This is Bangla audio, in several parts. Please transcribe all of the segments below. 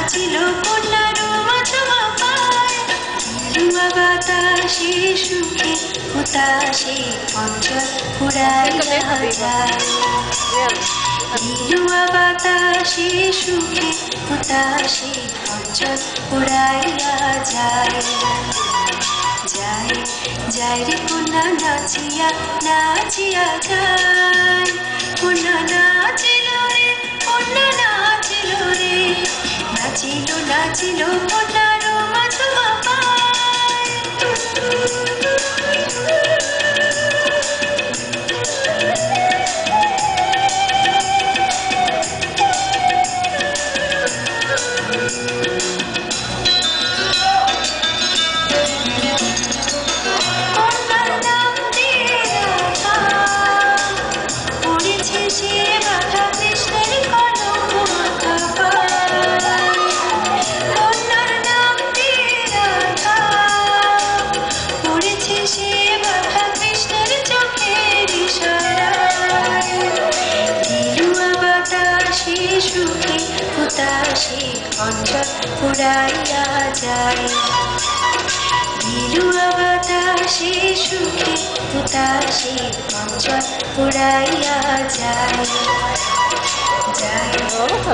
নাচিল কন্যার মাথা পায় দিলুয়া বাতাসে সুখে হুতাশে অঞ্চল উড়াইয়া যায় দিলুয়া বাতাসে সুখে হুতাশে অঞ্চল উড়াইয়া যায় যায় যায় রে কন্যা নাচিয়া নাচিয়া যায় কন্যা নাচিল রে কন্যা নাচিল রে নাচিল নাচিল কন্যার মাথা পায় সুখে হুতাশে অঞ্চল উড়াইয়া যায় দিলুয়া বাতাসে সুখে হুতাশে অঞ্চল উড়াইয়া যায় যায়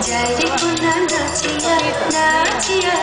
যায় রে কন্যা নাচিয়া নাচিয়া